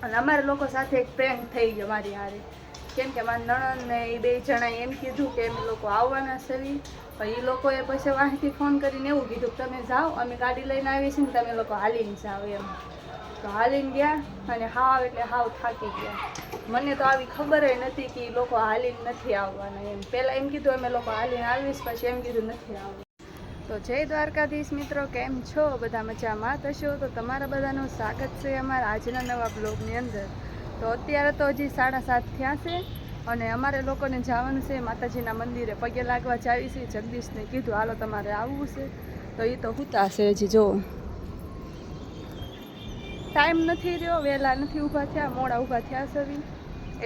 અને અમારા લોકો સાથે એક પ્રેન્ક થઈ ગયો મારી હારે, કેમ કે મારા નણંદ ને એ 2 જણાએ એમ કીધું કે અમે લોકો આવવાના છે, પણ એ લોકોએ પછી વાંહીથી ફોન કરીને એવું કીધું કે તમે જાઓ, અમે ગાડી લઈને આવીએ છીએ ને તમે લોકો હાલીને જાઓ એમ. તો હાલીને ગયા અને હાવ એટલે હાવ થાકી ગયા. મને તો આવી ખબર નથી કે એ લોકો હાલીને નથી આવવાના એમ. પહેલાં એમ કીધું અમે લોકો હાલીને આવીશ, પછી એમ કીધું નથી આવવાનું. તો જય દ્વારકાધીશ મિત્રો, કેમ છો બધા? મજામાં થશો તો તમારા બધાનું સ્વાગત છે અમારા આજના નવા બ્લોગની અંદર. તો અત્યારે તો હજી 7:30 થયા છે અને અમારે લોકોને જવાનું છે માતાજીના મંદિરે પગે લાગવા જાવી છે. જગદીશને કીધું હાલો તમારે આવવું છે, તો એ તો હુતા છે હજી. જો ટાઈમ નથી રહ્યો, વહેલા નથી ઊભા થયા, મોડા ઊભા થયા છે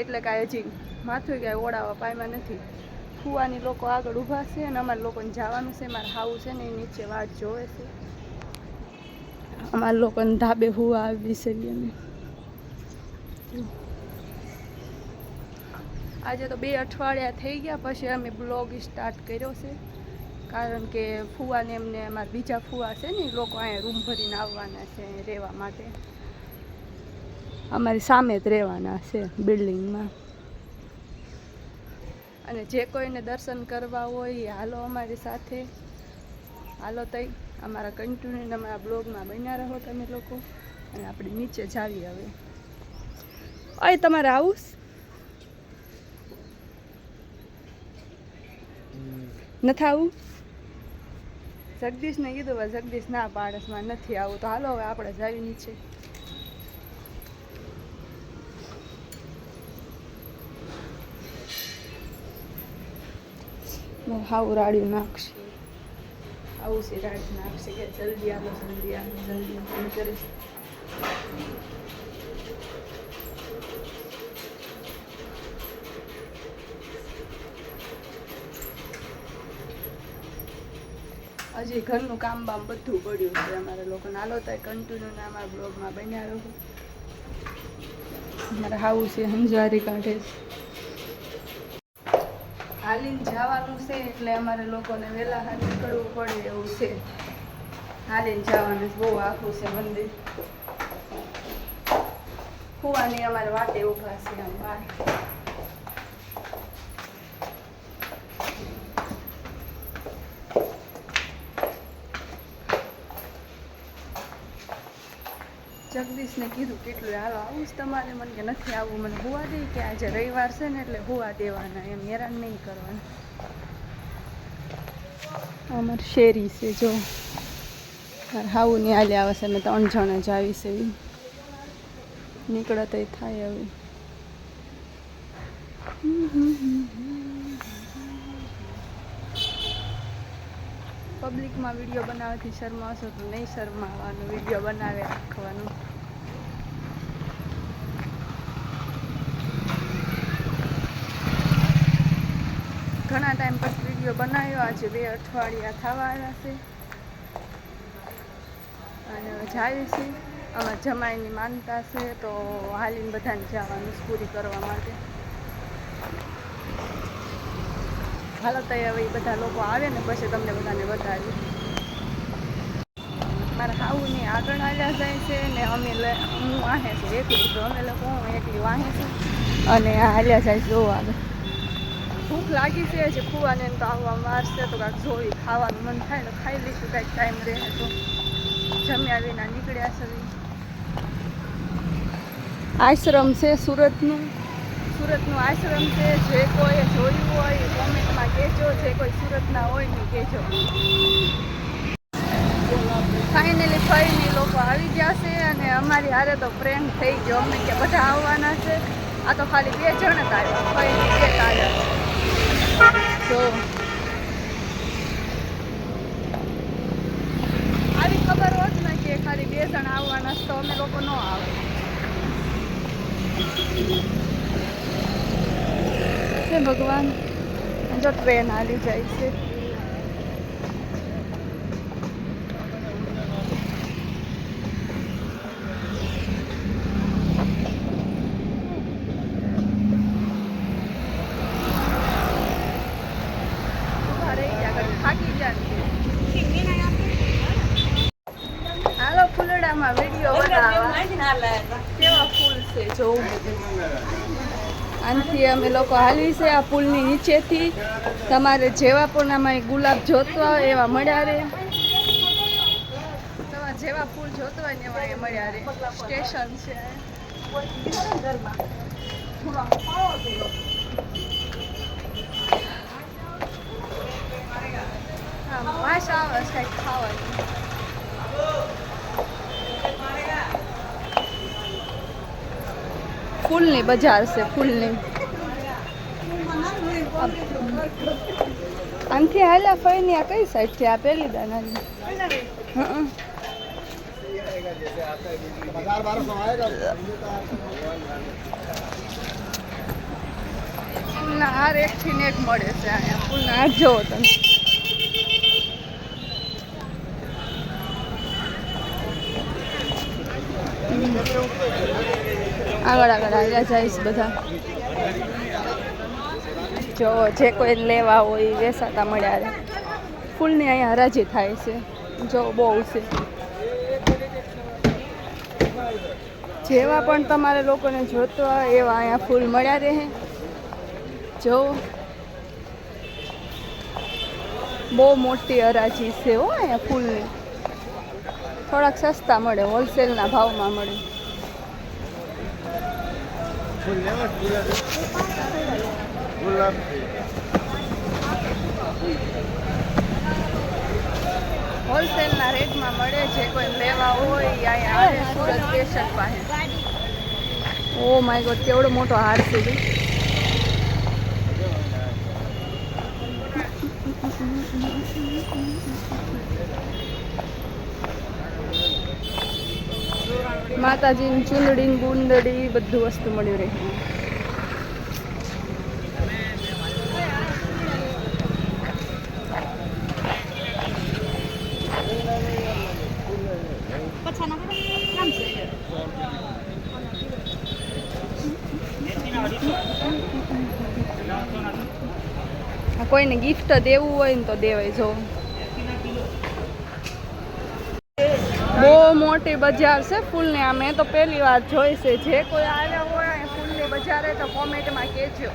એટલે કાંઈ હજી માથું કાંઈ ઓળાવા પામ્યા નથી. ફુવાની લોકો આગળ ઊભા છે અને અમારા લોકોને જવાનું છે. મારા હાવું છે ને એ નીચે વાટ જોવે છે. અમારા લોકોને ધાબે હુવા આવી છે અમે. આજે તો 2 અઠવાડિયા થઈ ગયા પછી અમે બ્લોગ સ્ટાર્ટ કર્યો છે, કારણ કે ફુવાને એમને અમારા બીજા ફુવા છે ને એ લોકો અહીંયા રૂમ ભરીને આવવાના છે રહેવા માટે. અમારી સામે જ રહેવાના છે બિલ્ડિંગમાં. અને જે કોઈને દર્શન કરવા હોય હાલો અમારી સાથે, હાલો તઈ અમારા કન્ટિન્યુ અમારા બ્લોગમાં બન્યા રહો તમે લોકો. અને આપણે નીચે જાવી હવે. અય તમારે આવું નથી આવું? જગદીશને કીધું ભાઈ, જગદીશ ના પાડસમાં નથી આવું. તો હાલો હવે આપણે જાવી નીચે. હાવ રાડ્યું નાખશે, આવું છે રાડ્યું નાખશે કે જલ્દી આવો જલ્દી આવો જલ્દી ફોન કરે છે. હજી ઘરનું કામ બામ બધું પડ્યું છે અમારે લોકોને. હાલો તો કન્ટિન્યુ અમારા બ્લોગમાં બન્યા રહો. અમારે હાવું છે હંજવારી કાઢે છે. હાલીને જવાનું છે એટલે અમારે લોકોને વહેલા હાથ નીકળવું પડે એવું છે. હાલીને જવાનું બહુ આખું છે મંદિર. ફુવાની અમારે વાટે ઊભા છે આમ બહાર. જગદીશને કીધું કેટલું હાલો આવું જ તમારે? મને કે નથી આવવું, મને હોવા દે કે આજે રવિવાર છે ને એટલે હોવા દેવાના, એમ હેરાન નહીં કરવાનું. અમારી શેરી છે જો, હાવું ની હાલે આવે છે. અમે 3 જણા જ આવી છે, નીકળતા થાય હવે. પબ્લિકમાં વિડીયો બનાવવાથી શરમાશો તો નહીં શરમાવાનું, વિડીયો બનાવે રાખવાનું. ઘણા ટાઈમ પછી વિડીયો બનાવ્યો, આજે 2 અઠવાડિયા થવા આવ્યા છે. અને જાવી છે અમારા જમાઈની માનતા છે, તો હાલીને બધાને જવાનું પૂરી કરવા માટે. હાલો તો હવે એ બધા લોકો આવે ને પછી તમને બધાને બતાવી. મારા હાઉની આગળ હાલ્યા જાય છે ને અમે હું વાહે છું એકલી, તો અમે લોકો હું એકલી વાહે છું અને હાલ્યા જાય છે. જો આગળ ભૂખ લાગી છે જે ફુવાને તો આવવા મારશે તો કાંઈક જોઈ ખાવાનું મન થાય ને ખાઈ લઈશું. કાંઈક ટાઈમ રહે તો જમ્યા વિના નીકળ્યા છે. આશ્રમ છે સુરતનું આશ્રમ છે. જે કોઈ જોયું હોય કોમેન્ટમાં કહેજો, જે કોઈ સુરતના હોય ને કહેજો. ફાઇનલી ફરીને લોકો આવી ગયા છે અને અમારી હારે તો પ્રેન્ક થઈ ગયો. અમને કે બધા આવવાના છે, આ તો ખાલી 2 જણ જ આવ્યા, ફરીને 1 આવ્યા. તો આવી ખબર હોત ને કે ખાલી 2 જણ આવવાના તો અમે લોકો ન આવે. ભગવાન, જો ટ્રેન હાલી જાય છે. હાલો ફૂલડામાં વિડીયો બનાવવા. કેવા ફૂલ છે જોઉં આનથી અમે લોકો હાલવી છે આ પુલની નીચેથી. તમારે જેવા પણ આમાં ગુલાબ જોતવા હોય એવા મળ્યા રહે, તમારે જેવા ફૂલ જોતવા હોય ને એવા અહીંયા મળ્યા રહે. સ્ટેશન છે હા, વાસ આવે છે કંઈક ખાવાની. ફૂલની બજાર છે, ફૂલની. આનથી હાલ્યા ફરીને આ કઈ સાઈડથી? આ પેલી દાનાની. ફૂલના હાર એકથી ને એક મળે છે અહીંયા. ફૂલના હાર જોવો તમે. આગળ આગળ આવ્યા જઈશ બધા. જો જે કોઈ લેવા હોય વેસાતા મળ્યા રહે. ફૂલની અહીંયા હરાજી થાય છે. જો બહુ છે. જેવા પણ તમારે લોકોને જોતવા એવા અહીંયા ફૂલ મળ્યા રહે. જો બહુ મોટી હરાજી છે હો અહીંયા ફૂલની. થોડાક સસ્તા મળે, હોલસેલના ભાવમાં મળે. હોલસેલના રેટમાં મળે. જે કોઈ લેવા હોય અહીંયા આવે સુરત સ્ટેશન પાસે. ઓ માય ગોડ, કેવડો મોટો હાર છે. માતાજીની ચૂંદડી બુંદડી બધું વસ્તુ મળ્યું રહે. કોઈને ગિફ્ટ દેવું હોય ને તો દેવાય. જો બહુ મોટી બજાર છે ફૂલની. આ મેં તો પહેલી વાર જોઈ છે. જે કોઈ આવ્યા હોય ફૂલની બજારે તો કોમેન્ટમાં કહેજો.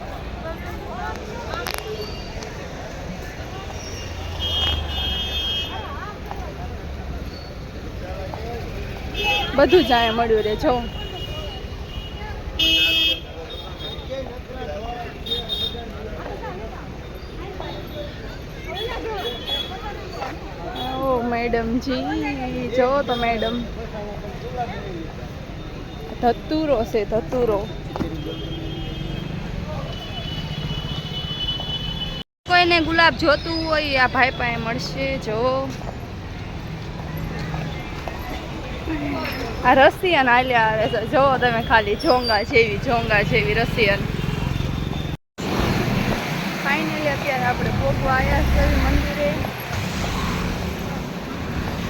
બધું જ અહીંયા મળ્યું રહે. જો મેડમજી, જો તો મેડમ ધતુરો છે, ધતુરો. કોઈને ગુલાબ જોતું હોય આ ભાઈ પાસે મળશે. જો આ રશિયન હાલ્યા આવે છે. જો તમે ખાલી ઝોંગા જેવી રશિયન. ફાઇનલી અત્યારે આપણે ભોગવા આવ્યા છે મંદિરે.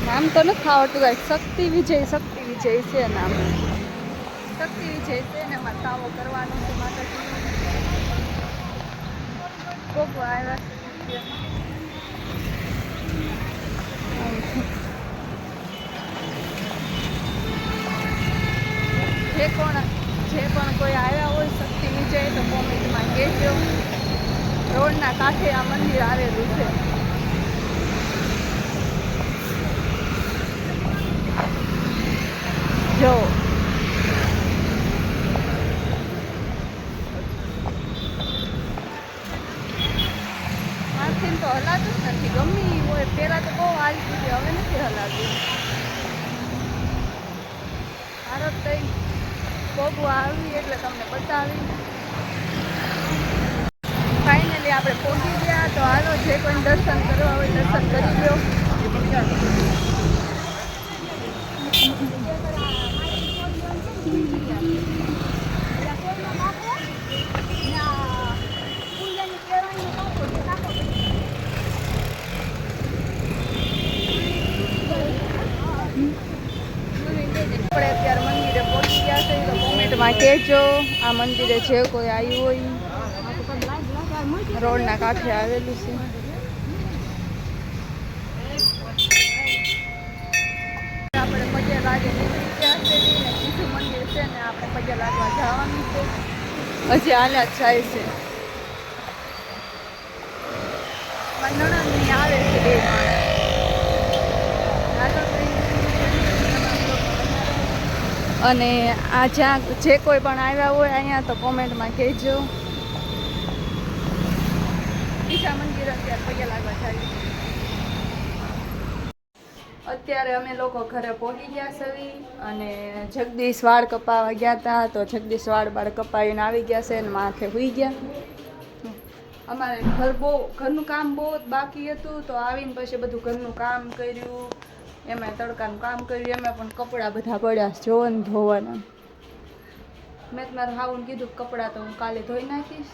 નામ તો નથી આવડતું કાંઈક. શક્તિ વિજય છે નામ. શક્તિ વિજય છે ને એમાં તાવો કરવાનો છે માતાજી. ભોગવા આવ્યા છે. જે પણ કોઈ આવ્યા હોય શક્તિ વિજય તો કોમેન્ટમાં કહેજો. રોડના કાંઠે આ મંદિર આવેલું છે. જો મારથી તો હલાતું જ નથી. ગમી હોય પહેલાં તો બહુ હાલતું છે, હવે નથી હલાતું. ભારત થઈ ભોગવા આવી એટલે તમને બતાવી. ફાઇનલી આપણે પહોંચી ગયા. તો હાલો, જે કોઈ દર્શન કરવા હોય દર્શન કરી લો. આપણે અત્યારે મંદિરે પહોંચી ગયા છે તો કોમેન્ટમાં કહેજો આ મંદિરે જે કોઈ આવ્યું હોય. રોડના કાંઠે આવેલું છે. આપણે 11 વાગે નીકળી ગયા છે ને બીજું મંદિર છે ને આપણે પગે લાગવા જવાનું છે. હજી હાલ્યા જ જાય છે. મારી નણંદ ની આવે છે 2 માણસ. અને આ જ્યાં જે કોઈ પણ આવ્યા હોય અહીંયા તો કોમેન્ટમાં કહેજો. બીજા મંદિર અત્યારે પગે લાગવા જાય. અત્યારે અમે લોકો ઘરે પહોંચી ગયા સવી અને જગદીશ વાળ કપાવા ગયા હતા તો જગદીશ વાળ કપાવીને આવી ગયા છે અને માથે હુઈ ગયા. અમારે ઘરનું કામ બહુ જ બાકી હતું તો આવીને પછી બધું ઘરનું કામ કર્યું. એમાં તડકાનું કામ કર્યું. એમાં પણ કપડાં બધા પડ્યા જોવો ને ધોવાના. મેં તમારે હાવું કીધું કપડાં તો હું કાલે ધોઈ નાખીશ.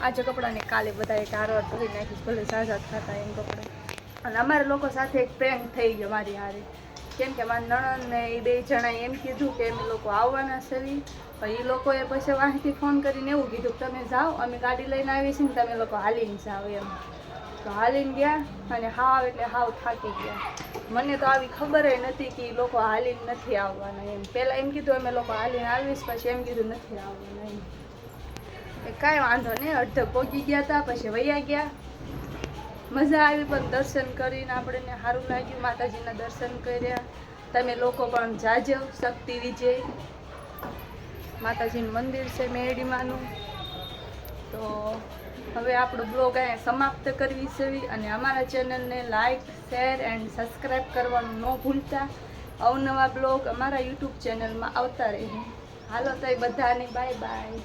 આજે કપડાને કાલે બધા એક હારવાર ધોઈ નાખીશ. ભલે ઝાઝા થતા એમ કપડાં. અને અમારા લોકો સાથે એક પ્રેન્ક થઈ ગયો મારી હારે. કેમ કે મારી નણંદ ને એ 2 જણાએ એમ કીધું કે અમે લોકો આવવાના છે. પણ એ લોકોએ પછી વાંહીથી ફોન કરીને એવું કીધું કે તમે જાઓ, અમે ગાડી લઈને આવી છીએ ને તમે લોકો હાલીને જાઓ એમ. તો હાલીને ગયા અને હાવ એટલે હાવ થાકી ગયા. મને તો આવી ખબર નથી કે એ લોકો હાલીને નથી આવવાના એમ. પહેલાં એમ કીધું અમે લોકો હાલીને આવીશ, પછી એમ કીધું નથી આવવાના એમ. કાંઈ વાંધો નહીં, અડધે પહોંચી ગયા હતા પછી વયા ગયા. મજા આવી પણ દર્શન કરીને આપણને સારું લાગ્યું. માતાજીના દર્શન કર્યા. તમે લોકો પણ જાજો. શક્તિ વિજય માતાજીનું મંદિર છે મેરડીમાનું. તો હવે આપણો બ્લોગ અહીંયા સમાપ્ત કરવી છે અને અમારા ચેનલને લાઇક, શેર એન્ડ સબસ્ક્રાઈબ કરવાનું ન ભૂલતા. અવનવા બ્લોગ અમારા યુટ્યુબ ચેનલમાં આવતા રહે. હાલો તો બધાને બાય બાય.